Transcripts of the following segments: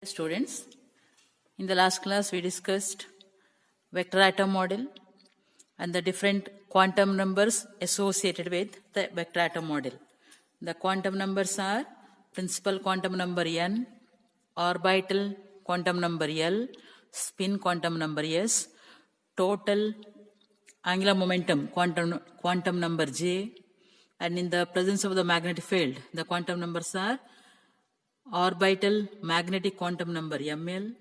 Students, in the last class we discussed vector atom model and the different quantum numbers associated with the vector atom model. The quantum numbers are principal quantum number n, orbital quantum number L, spin quantum number S, total angular momentum quantum number J, and in the presence of the magnetic field the quantum numbers are orbital magnetic quantum number ML,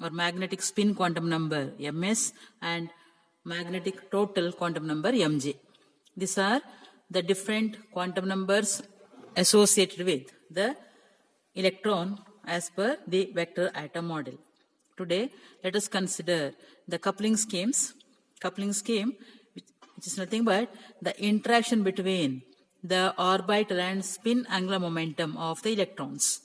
or magnetic spin quantum number MS, and magnetic total quantum number MJ. These are the different quantum numbers associated with the electron as per the vector atom model. Today, let us consider the coupling schemes. Coupling scheme, which is nothing but the interaction between the orbital and spin angular momentum of the electrons.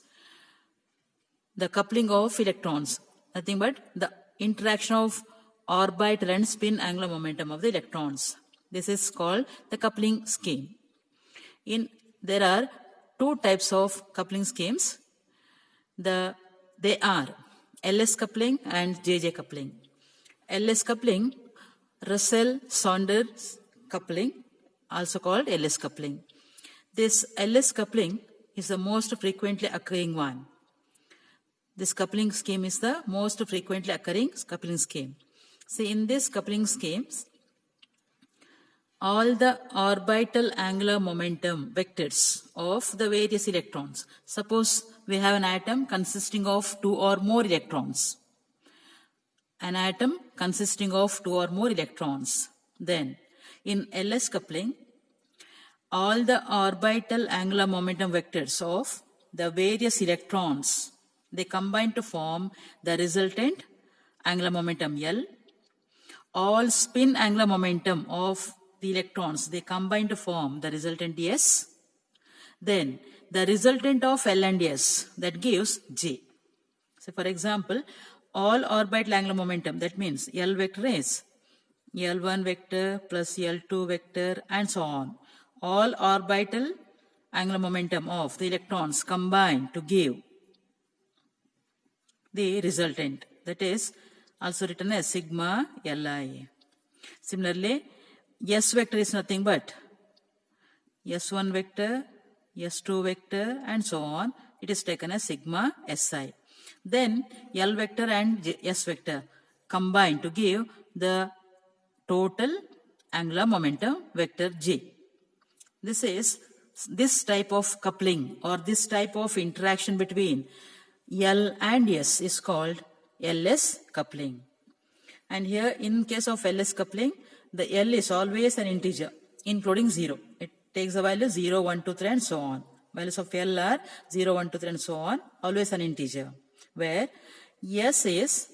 The coupling of electrons, nothing but the interaction of orbital and spin angular momentum of the electrons. This is called the coupling scheme. There are two types of coupling schemes. They are LS coupling and JJ coupling. LS coupling, Russell-Saunders coupling, also called LS coupling. This LS coupling is the most frequently occurring one. This coupling scheme is the most frequently occurring coupling scheme. See, in this coupling schemes, all the orbital angular momentum vectors of the various electrons. Suppose we have an atom consisting of two or more electrons. An atom consisting of two or more electrons. Then, in LS coupling, all the orbital angular momentum vectors of the various electrons, they combine to form the resultant angular momentum L. All spin angular momentum of the electrons, they combine to form the resultant S. Then the resultant of L and S, that gives J. So for example, all orbital angular momentum, that means L vector is L1 vector plus L2 vector and so on. All orbital angular momentum of the electrons combine to give the resultant, that is also written as sigma Li. Similarly, S vector is nothing but S1 vector, S2 vector and so on. It is taken as sigma Si. Then L vector and S vector combine to give the total angular momentum vector J. This type of coupling or this type of interaction between L and S is called LS coupling. And here in case of LS coupling, the L is always an integer, including 0. It takes the value 0, 1, 2, 3 and so on. Values of L are 0, 1, 2, 3 and so on, always an integer. Where S is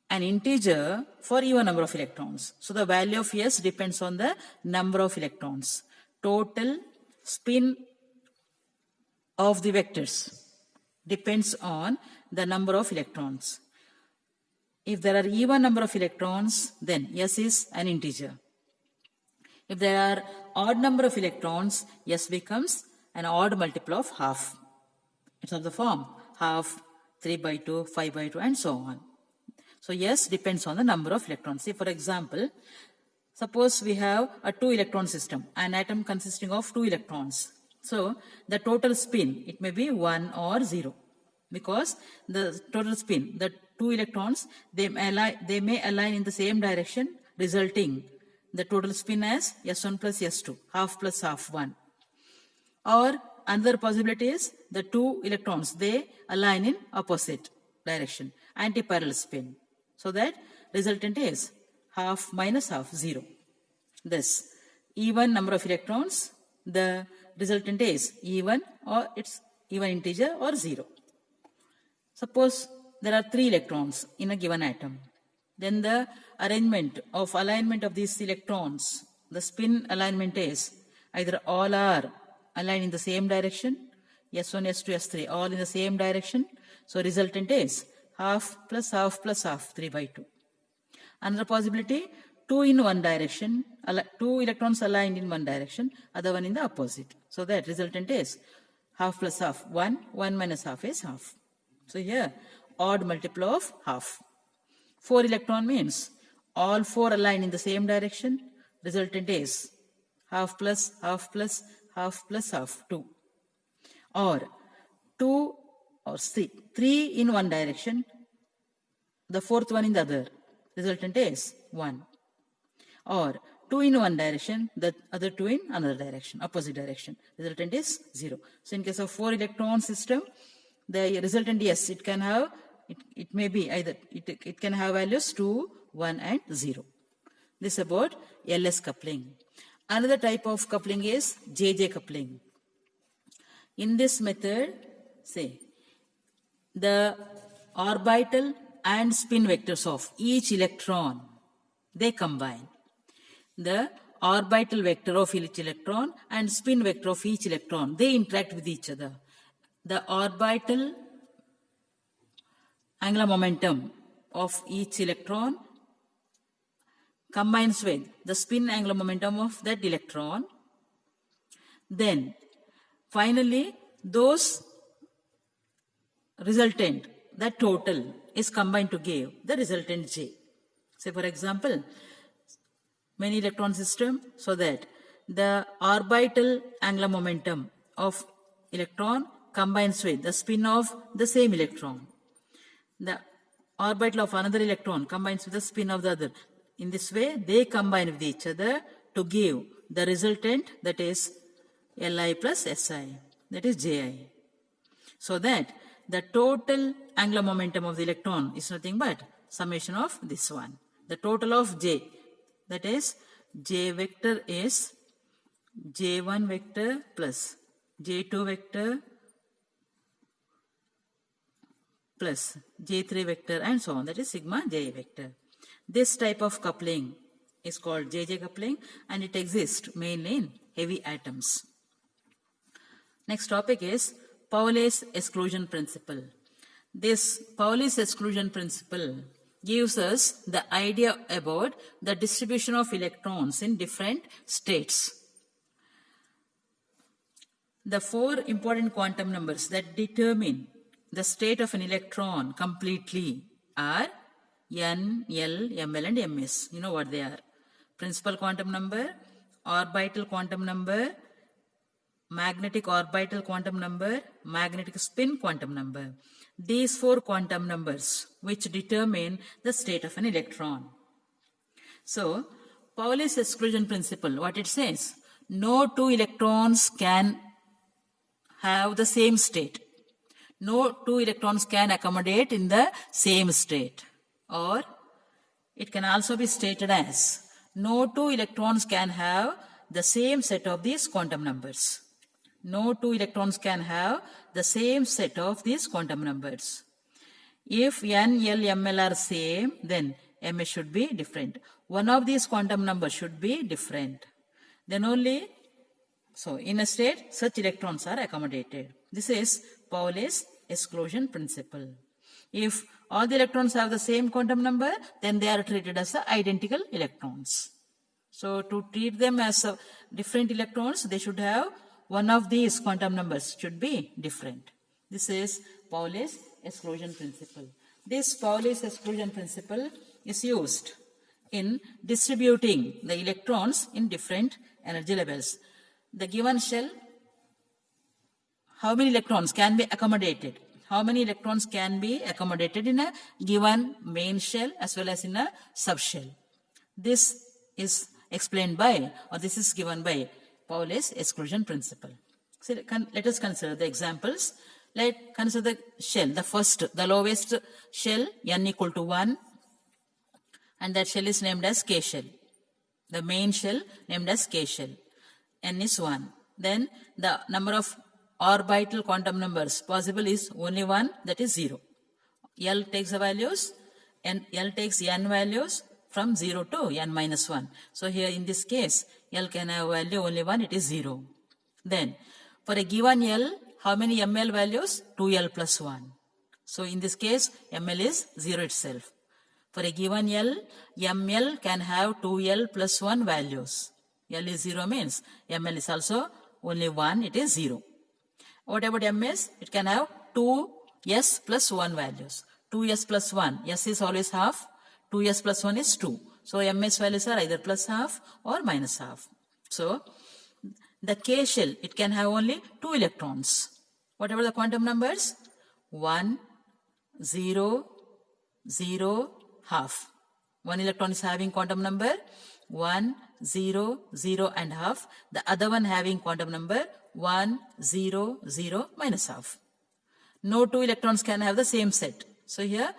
an integer for even number of electrons. So the value of S depends on the number of electrons. Total spin of the vectors depends on the number of electrons. If there are even number of electrons, then S is an integer. If there are odd number of electrons, S becomes an odd multiple of half. It's of the form half, 3 by 2, 5 by 2 and so on. So S depends on the number of electrons. See, for example, suppose we have a 2 electron system, an atom consisting of 2 electrons. So the total spin, it may be 1 or 0, because the total spin, the 2 electrons, they may align in the same direction, resulting the total spin as S1 plus S2, half plus half 1. Or another possibility is the 2 electrons, they align in opposite direction, anti-parallel spin. So that resultant is half minus half, 0. Thus, even number of electrons, the resultant is even, or it's even integer or 0. Suppose there are 3 electrons in a given atom. Then the alignment of these electrons, the spin alignment is either all are aligned in the same direction, S1, S2, S3, all in the same direction. So resultant is half plus half plus half, 3 by 2. Another possibility, 2 in one direction, 2 electrons aligned in one direction, other one in the opposite. So that resultant is half plus half, 1, 1 minus half is half. So here, odd multiple of half. 4 electron means all 4 align in the same direction. Resultant is half plus half plus half plus half, 2. Or 2 or 3 in one direction, the fourth one in the other. Resultant is 1. Or 2 in one direction, the other 2 in another direction, opposite direction. Resultant is 0. So in case of 4 electron system, the resultant, yes, it can have, it may be either, it can have values 2, 1 and 0. This is about LS coupling. Another type of coupling is JJ coupling. In this method, say, the orbital and spin vectors of each electron, they combine. The orbital vector of each electron and spin vector of each electron, they interact with each other. The orbital angular momentum of each electron combines with the spin angular momentum of that electron. Then, finally, those resultant, that total is combined to give the resultant J. Say, for example, many electron system, so that the orbital angular momentum of electron combines with the spin of the same electron. The orbital of another electron combines with the spin of the other. In this way, they combine with each other to give the resultant, that is Li plus Si, that is Ji. So that the total angular momentum of the electron is nothing but summation of this one. The total of J, that is J vector is J1 vector plus J2 vector plus J3 vector and so on, that is sigma J vector. This type of coupling is called JJ coupling, and it exists mainly in heavy atoms. Next topic is Pauli's exclusion principle. This Pauli's exclusion principle gives us the idea about the distribution of electrons in different states. The 4 important quantum numbers that determine the state of an electron completely are N, L, ML and MS. You know what they are. Principal quantum number, orbital quantum number, magnetic orbital quantum number, magnetic spin quantum number. These 4 quantum numbers which determine the state of an electron. So, Pauli's exclusion principle, what it says, no 2 electrons can have the same state. No 2 electrons can accommodate in the same state. Or it can also be stated as no 2 electrons can have the same set of these quantum numbers. No 2 electrons can have the same set of these quantum numbers. If N, L, ML are same, then MS should be different. One of these quantum numbers should be different. Then only, so in a state, such electrons are accommodated. This is Pauli's exclusion principle. If all the electrons have the same quantum number, then they are treated as the identical electrons. So to treat them as different electrons, they should have one of these quantum numbers should be different. This is Pauli's exclusion principle. This Pauli's exclusion principle is used in distributing the electrons in different energy levels. The given shell, how many electrons can be accommodated? How many electrons can be accommodated in a given main shell as well as in a subshell? This is explained by, or this is given by Pauli's exclusion principle. So let us consider the examples. Let's consider the shell, the first, the lowest shell, n equal to 1, and that shell is named as K shell. The main shell named as K shell. N is 1. Then the number of orbital quantum numbers possible is only 1, that is 0. L takes the values, and L takes n values from 0 to n minus 1. So here in this case, L can have value only 1, it is 0. Then for a given L, how many ML values? 2L plus 1. So in this case, ML is 0 itself. For a given L, ML can have 2L plus 1 values. L is 0 means ML is also only 1, it is 0. What about MS? It can have 2 s plus 1 values. 2s plus 1, s is always half, 2s plus 1 is 2. So ms values are either plus half or minus half. So the K shell, it can have only 2 electrons. Whatever the quantum numbers, 1, 0, 0, half. One electron is having quantum number 1, 0, 0 and half. The other one having quantum number 1, 0, 0 minus half. No two electrons can have the same set. So here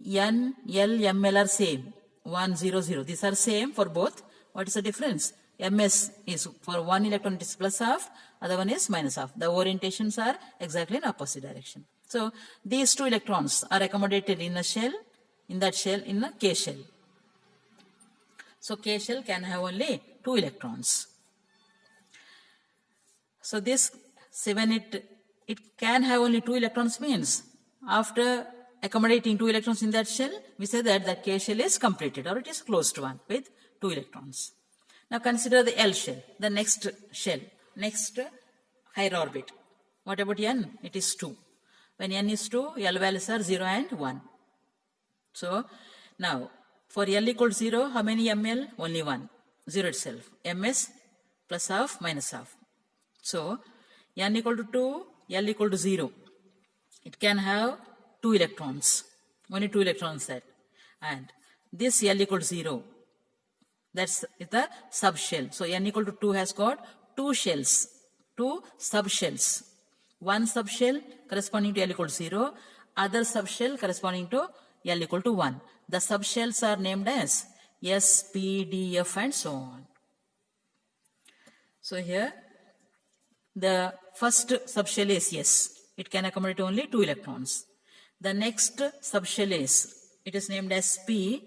N, L, M, L are same. 1, 0, 0. These are same for both. What is the difference? Ms is for one electron it is plus half, other one is minus half. The orientations are exactly in opposite direction. So these two electrons are accommodated in a shell, in that shell, in a K shell. So K shell can have only 2 electrons. So this 7, it can have only 2 electrons means after accommodating 2 electrons in that shell, we say that the K shell is completed or it is closed one with 2 electrons. Now consider the L shell, the next shell, next higher orbit. What about N? It is 2. When N is 2, L values are 0 and 1. So now for L equals 0, how many ML? Only 1. 0 itself. Ms plus half minus half. So N equal to 2, L equal to 0. It can have 2 electrons. Only 2 electrons there. And this L equal to 0. That's the subshell. So N equal to 2 has got 2 shells, 2 subshells. One subshell corresponding to L equal to 0, other subshell corresponding to L equal to 1. The subshells are named as S, P, D, F and so on. So here the first subshell is S. It can accommodate only 2 electrons. The next subshell is, it is named as P.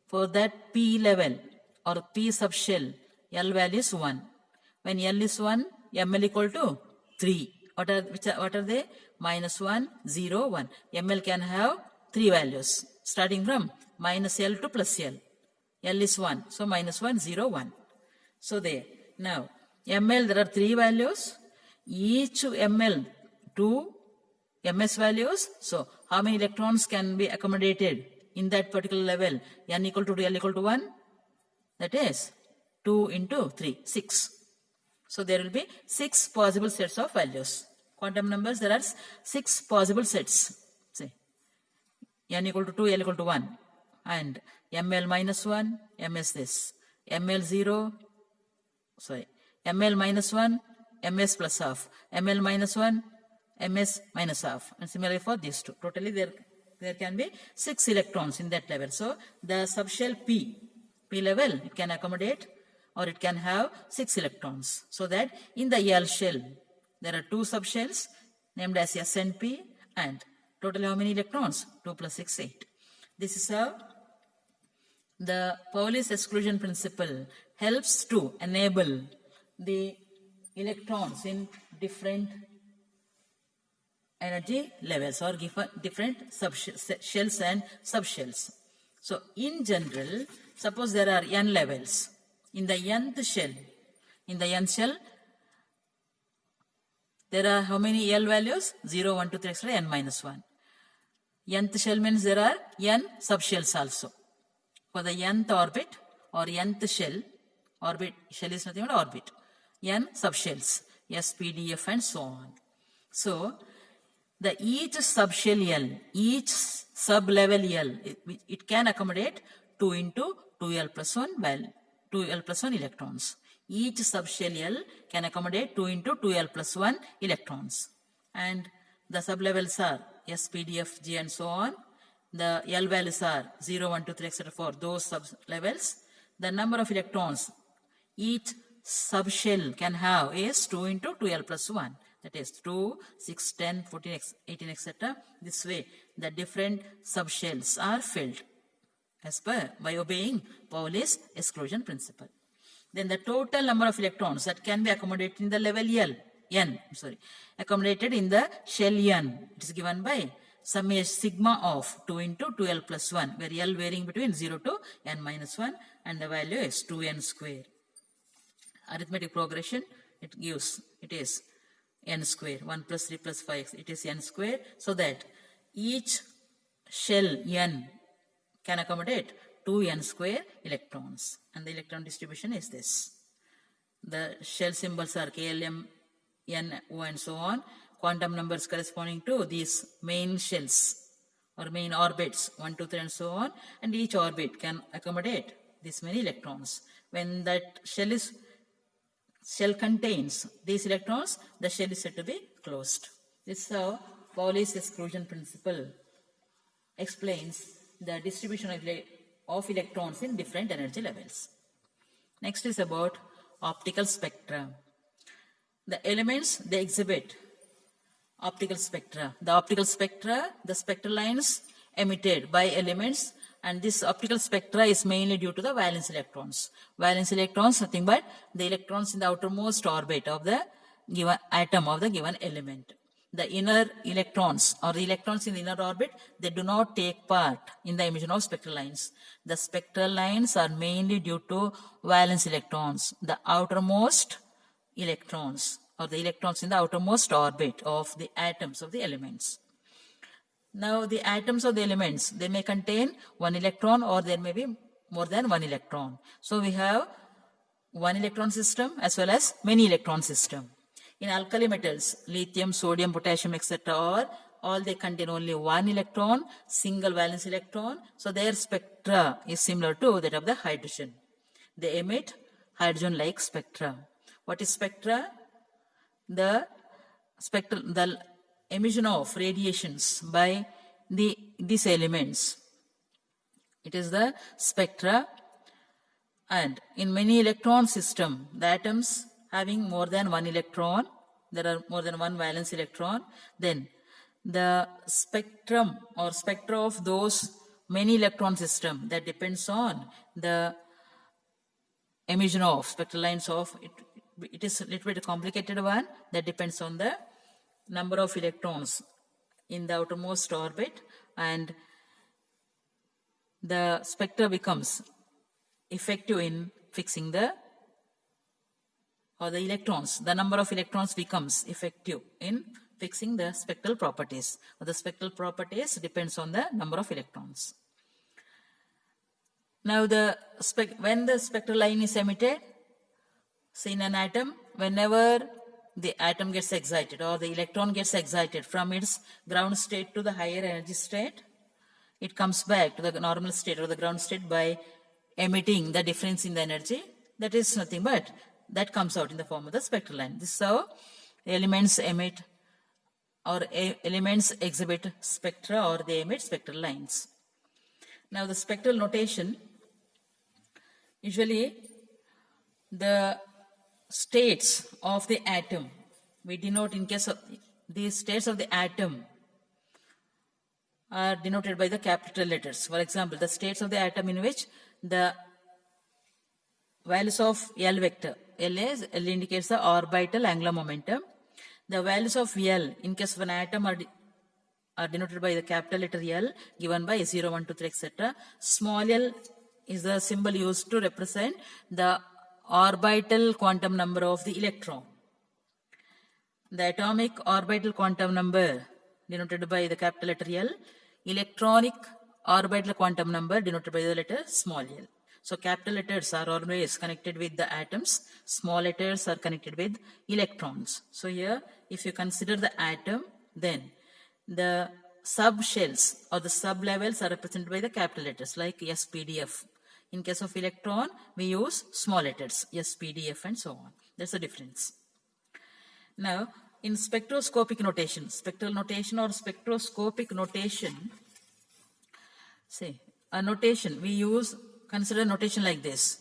For that P level or P subshell, L value is 1. When L is 1, ML equal to 3. What are they? Minus 1, 0, 1. ML can have 3 values starting from minus L to plus L. L is 1. So minus 1, 0, 1. So there. Now ML, there are 3 values. Each ML 2 MS values. So how many electrons can be accommodated in that particular level? N equal to 2, L equal to 1. That is 2 into 3, 6. So there will be 6 possible sets of values. Quantum numbers, there are 6 possible sets. Say N equal to 2, L equal to 1. And ML minus 1, MS this. ML 0, ML minus 1, MS plus half. ML minus 1, MS minus half. And similarly for these two. Totally there can be 6 electrons in that level. So the subshell P level, it can accommodate or it can have 6 electrons. So that in the L shell, there are 2 subshells named as S and P, and totally how many electrons? 2 plus 6, 8. This is how the Pauli's exclusion principle helps to enable the electrons in different energy levels or different shells and subshells. So in general, suppose there are n levels. In the nth shell, there are how many L values? 0, 1, 2, 3, etc. n minus 1. Nth shell means there are n subshells also. For the nth orbit or nth shell, shell is nothing but orbit. N subshells, S, P, D, F and so on. So the each subshell L, each sublevel L, it can accommodate 2 into 2L plus 1 value, 2L plus 1 electrons. Each subshell L can accommodate 2 into 2L plus 1 electrons. And the sublevels are S, P, D, F, G and so on. The L values are 0, 1, 2, 3, etc. for those sublevels. The number of electrons each subshell can have is 2 into 2L plus 1. That is 2, 6, 10, 14, 18, etc. This way, the different subshells are filled as per by obeying Pauli's exclusion principle. Then the total number of electrons that can be accommodated in the level accommodated in the shell N. It is given by summation sigma of 2 into 2L plus 1, where L varying between 0 to N minus 1 and the value is 2N square. Arithmetic progression, it is n square. 1 plus 3 plus 5, it is n square. So that each shell n can accommodate 2n square electrons. And the electron distribution is this. The shell symbols are KLM, N, O, and so on. Quantum numbers corresponding to these main shells or main orbits, 1, 2, 3, and so on. And each orbit can accommodate this many electrons. When that shell contains these electrons, the shell is said to be closed. This is how Pauli's exclusion principle explains the distribution of electrons in different energy levels. Next is about optical spectra. The elements, they exhibit optical spectra. The optical spectra, the spectral lines emitted by elements, and this optical spectra is mainly due to the valence electrons. Valence electrons, nothing but the electrons in the outermost orbit of the given atom of the given element. The inner electrons or the electrons in the inner orbit, they do not take part in the emission of spectral lines. The spectral lines are mainly due to valence electrons, the outermost electrons or the electrons in the outermost orbit of the atoms of the elements. Now the atoms of the elements, they may contain one electron or there may be more than one electron. So we have one electron system as well as many electron system. In alkali metals, lithium, sodium, potassium, etc., all they contain only one electron, single valence electron. So their spectra is similar to that of the hydrogen. They emit hydrogen-like spectra. What is spectra? The emission of radiations by these elements. It is the spectra. And in many electron system, the atoms having more than one electron, there are more than one valence electron, then the spectrum or spectra of those many electron system, that depends on the emission of spectral lines of it. It is a little bit complicated one, that depends on the number of electrons in the outermost orbit, and the spectra becomes effective in fixing the electrons. The number of electrons becomes effective in fixing the spectral properties. Or the spectral properties depends on the number of electrons. Now when the spectral line is emitted, say in an atom, whenever the atom gets excited or the electron gets excited from its ground state to the higher energy state, it comes back to the normal state or the ground state by emitting the difference in the energy. That is nothing but that comes out in the form of the spectral line. This is how elements emit or elements exhibit spectra or they emit spectral lines. Now the spectral notation, usually the states of the atom, we denote in case of these states of the atom are denoted by the capital letters. For example, the states of the atom in which the values of L vector, L indicates the orbital angular momentum. The values of L in case of an atom are denoted by the capital letter L, given by 0, 1, 2, 3, etc. Small l is the symbol used to represent the orbital quantum number of the electron. The atomic orbital quantum number denoted by the capital letter L, electronic orbital quantum number denoted by the letter small l. So capital letters are always connected with the atoms, small letters are connected with electrons. So here, if you consider the atom, then the subshells or the sublevels are represented by the capital letters like S, P, D, F. In case of electron, we use small letters, S, P, D, F, and so on. That's the difference. Now, in spectroscopic notation, spectral notation or spectroscopic notation, say a notation we consider notation like this.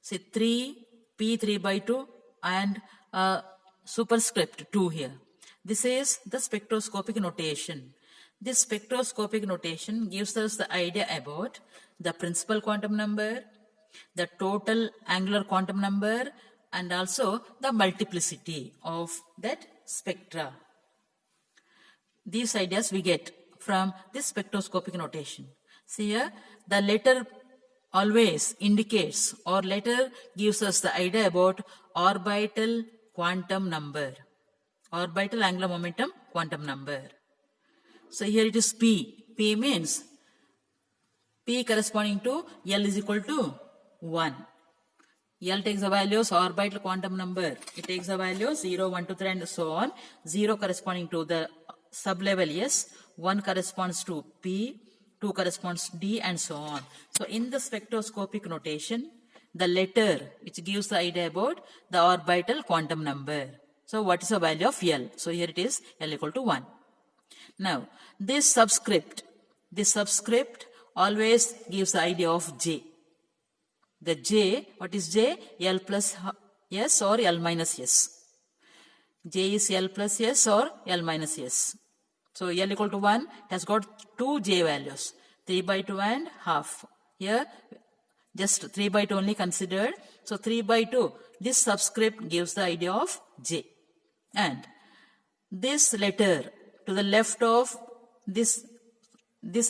Say 3, P3 by 2 and superscript 2 here. This is the spectroscopic notation. This spectroscopic notation gives us the idea about the principal quantum number, the total angular quantum number, and also the multiplicity of that spectra. These ideas we get from this spectroscopic notation. See here, the letter always indicates or letter gives us the idea about orbital quantum number. orbital angular momentum quantum number. So here it is P. P means P corresponding to L is equal to 1. L takes the values orbital quantum number. It takes the values 0, 1, 2, 3 and so on. 0 corresponding to the sublevel S, 1 corresponds to P, 2 corresponds to D and so on. So in the spectroscopic notation, the letter which gives the idea about the orbital quantum number. So what is the value of L? So here it is L equal to 1. Now this subscript always gives the idea of J. The J, what is J? L plus S or L minus S. J is L plus S or L minus S. So L equal to 1 has got two J values, 3 by 2 and half. Here just 3 by 2 only considered. So 3 by 2, this subscript gives the idea of J. And this letter to the left of this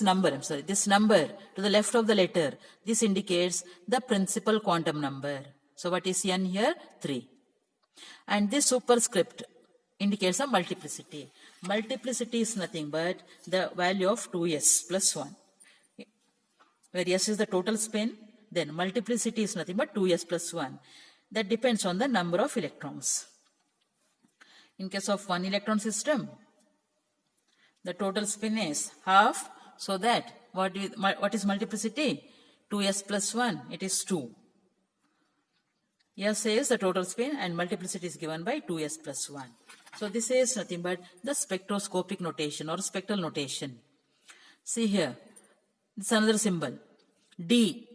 number to the left of the letter, this indicates the principal quantum number. So what is N here? 3. And this superscript indicates a multiplicity. Multiplicity is nothing but the value of 2s plus 1. Where s is the total spin, then multiplicity is nothing but 2s plus 1. That depends on the number of electrons. In case of one electron system, the total spin is half. So that what is multiplicity? 2s plus 1, it is 2. S is the total spin and multiplicity is given by 2s plus 1. So this is nothing but the spectroscopic notation or spectral notation. See here, this is another symbol. D,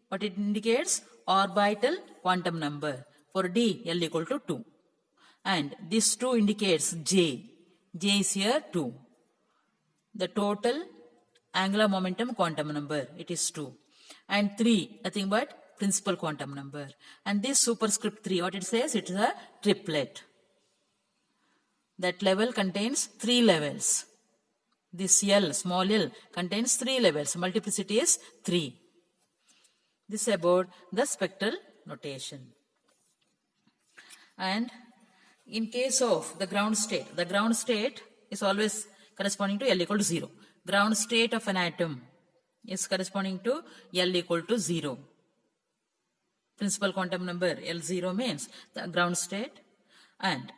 what it indicates? Orbital quantum number. For D, L equal to 2. And this 2 indicates J. J is here 2. The total angular momentum quantum number, it is 2. And 3, nothing but principal quantum number. And this superscript 3, what it says? It is a triplet. That level contains 3 levels. This L, small l, contains 3 levels. Multiplicity is 3. This is about the spectral notation. And in case of the ground state is always corresponding to L equal to 0. Ground state of an atom is corresponding to L equal to 0. Principal quantum number L0 means the ground state. And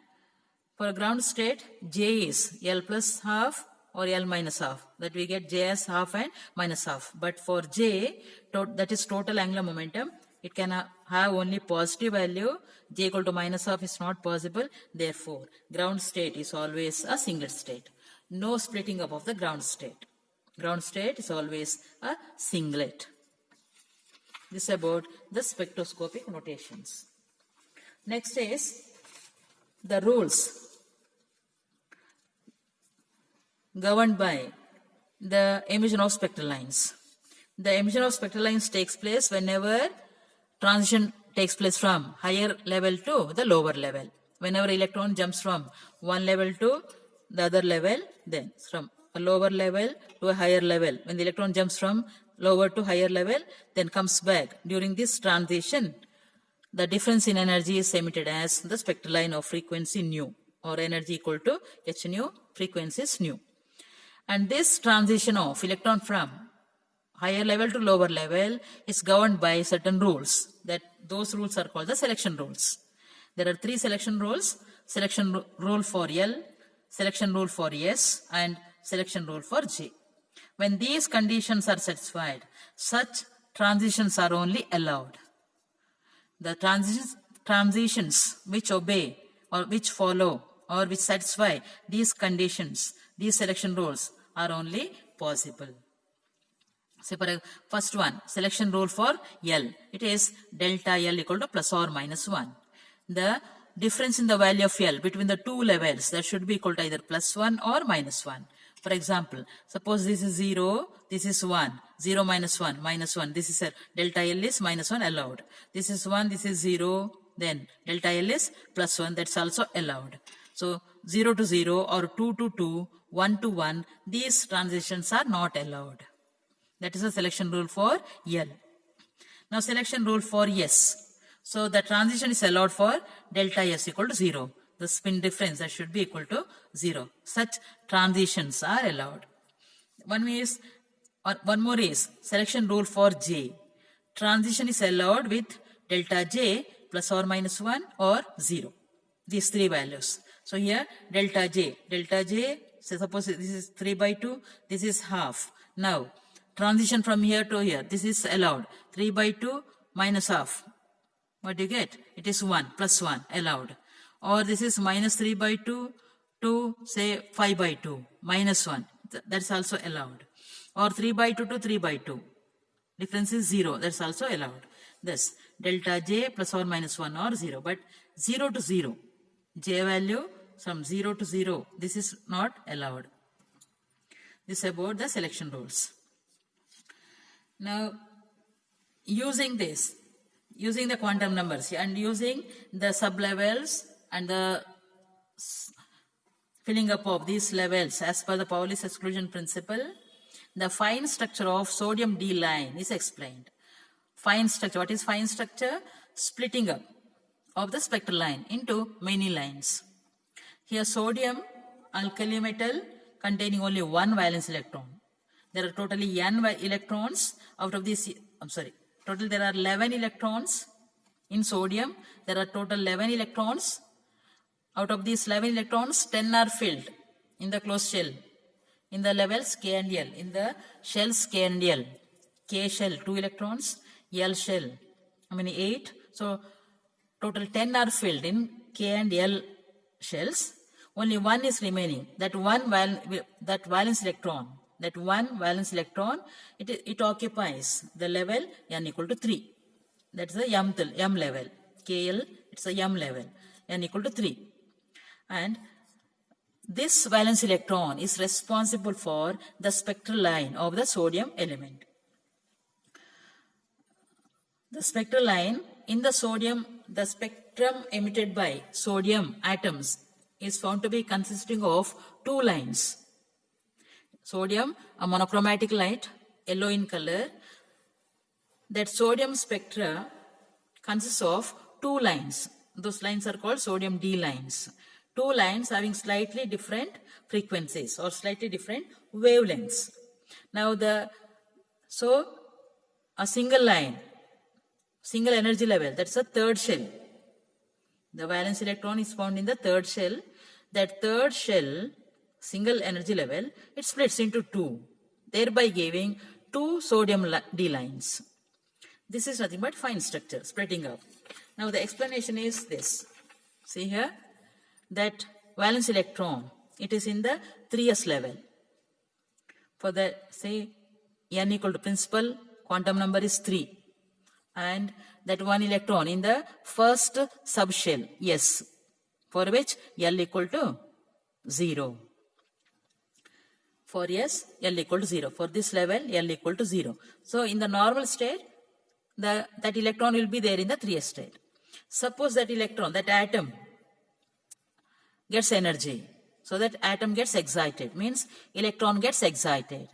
for ground state, J is L plus half or L minus half. That we get J as half and minus half. But for J, that is total angular momentum, it can have only positive value. J equal to minus half is not possible. Therefore, ground state is always a singlet state. No splitting up of the ground state. Ground state is always a singlet. This is about the spectroscopic notations. Next is the rules governed by the emission of spectral lines. The emission of spectral lines takes place whenever transition takes place from higher level to the lower level. Whenever electron jumps from one level to the other level, then from a lower level to a higher level. When the electron jumps from lower to higher level, then comes back. During this transition, the difference in energy is emitted as the spectral line of frequency nu, or energy equal to h nu, frequency is nu. And this transition of electron from higher level to lower level is governed by certain rules. Those rules are called the selection rules. There are 3 selection rules. Selection rule for L, selection rule for S, and selection rule for J. When these conditions are satisfied, such transitions are only allowed. The transitions which obey or which follow or which satisfy these conditions, these selection rules, are only possible. So for first one, selection rule for L, it is delta L equal to plus or minus 1. The difference in the value of L between the two levels, that should be equal to either plus 1 or minus 1. For example, suppose this is 0, this is 1, 0 minus 1, minus 1, this is a delta L is minus 1 allowed. This is 1, this is 0, then delta L is plus 1, that's also allowed. So 0 to 0 or 2 to 2, 1 to 1, these transitions are not allowed. That is a selection rule for L. Now selection rule for S. So the transition is allowed for delta S equal to 0. the spin difference that should be equal to 0. Such transitions are allowed. One more is selection rule for J. Transition is allowed with delta J plus or minus 1 or 0. These three values. So here delta J, so suppose this is 3 by 2, this is half. Now transition from here to here, this is allowed. 3 by 2 minus half. What do you get? It is 1 plus 1 allowed. Or this is minus 3 by 2 to say 5 by 2 minus 1. That's also allowed. Or 3 by 2 to 3 by 2. Difference is 0. That's also allowed. Thus delta J plus or minus 1 or 0. But 0 to 0. J value from 0 to 0. This is not allowed. This is about the selection rules. Now using the quantum numbers and using the sublevels and the filling up of these levels as per the Pauli's exclusion principle, the fine structure of sodium D line is explained. Fine structure. What is fine structure? Splitting up of the spectral line into many lines. Here sodium alkali metal containing only one valence electron. There are totally n electrons out of this. Total there are 11 electrons in sodium. There are total 11 electrons. Out of these 11 electrons, 10 are filled in the closed shell. In the levels K and L. In the shells K and L. K shell 2 electrons. L shell 8. So total 10 are filled in K and L shells. Only one is remaining. That valence electron. That one valence electron, it occupies the level n equal to 3. That's the m level. KL, it's a m level. N equal to 3. And this valence electron is responsible for the spectral line of the sodium element. The spectral line in the sodium, the spectrum emitted by sodium atoms is found to be consisting of two lines. Sodium, a monochromatic light, yellow in color. That sodium spectra consists of two lines. Those lines are called sodium D lines. Two lines having slightly different frequencies or slightly different wavelengths. Now a single line, single energy level, that's a third shell. The valence electron is found in the third shell. That third shell, single energy level, it splits into two, thereby giving two sodium D lines. This is nothing but fine structure, splitting up. Now the explanation is this. See here, that valence electron, it is in the 3s level. For the, say, n equal to principal, quantum number is 3. And that one electron in the first subshell, S, for which L equal to 0. For S, L equal to 0. For this level, L equal to 0. So in the normal state, that electron will be there in the 3s state. Suppose that electron, that atom gets energy. So that atom gets excited. Means electron gets excited.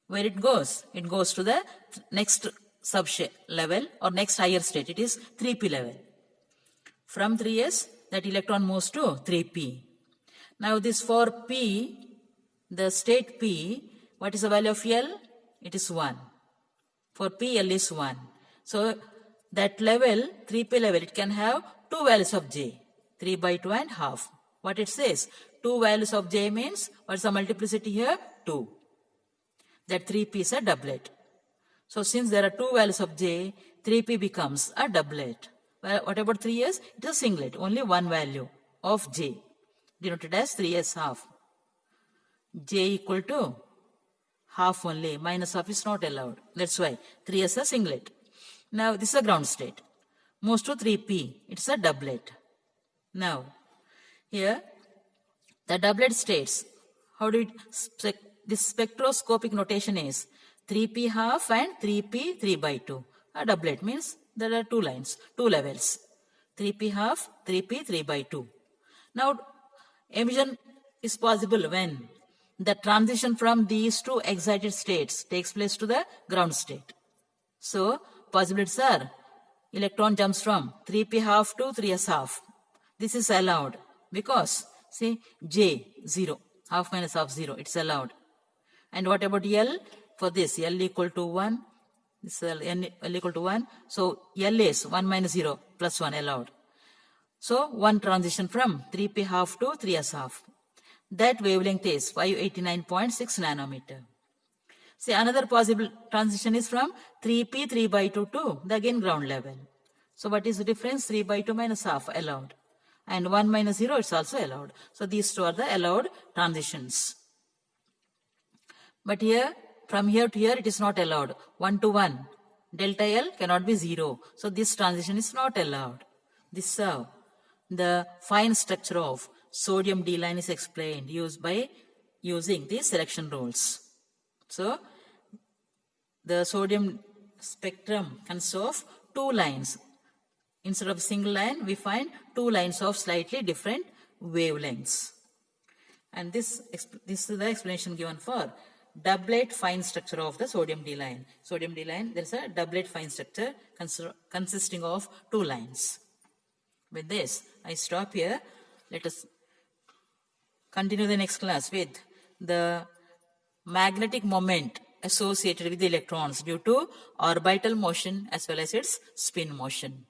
Where it goes? It goes to the next subshell level or next higher state. It is 3p level. From 3s, that electron moves to 3p. Now this for p, the state p, what is the value of L? It is 1. For p, L is 1. So that level, 3p level, it can have two values of J, 3 by 2 and half. What it says? Two values of J means, what's the multiplicity here? 2. That 3p is a doublet. So since there are two values of J, 3p becomes a doublet. What about 3s? It is a singlet, only one value of J, denoted as 3s half. J equal to half only, minus half is not allowed. That's why 3s is a singlet. Now this is a ground state. Moves to 3p, it's a doublet. Now here the doublet states, how do it, this spectroscopic notation is 3p half and 3p 3 by 2. A doublet means there are two lines, two levels. 3p half, 3p 3 by 2. Now emission is possible when the transition from these two excited states takes place to the ground state. So possibilities are, electron jumps from 3p half to 3s half. This is allowed. because say J 0, half minus half 0, it's allowed. And what about L? For this, L equal to 1, this L equal to 1. So L is 1 minus 0 plus 1 allowed. So one transition from 3p half to 3s half. That wavelength is 589.6 nanometer. See, another possible transition is from 3p 3 by 2 to the again ground level. So what is the difference? 3 by 2 minus half allowed. And 1 minus 0 it's also allowed. So these two are the allowed transitions. But here, from here to here, it is not allowed. 1 to 1. Delta L cannot be 0. So this transition is not allowed. This is how the fine structure of sodium D line is explained by using these selection rules. So the sodium spectrum consists of two lines. Instead of a single line, we find two lines of slightly different wavelengths. And this is the explanation given for doublet fine structure of the sodium D line. Sodium D line, there is a doublet fine structure consisting of two lines. With this, I stop here. Let us continue the next class with the magnetic moment associated with the electrons due to orbital motion as well as its spin motion.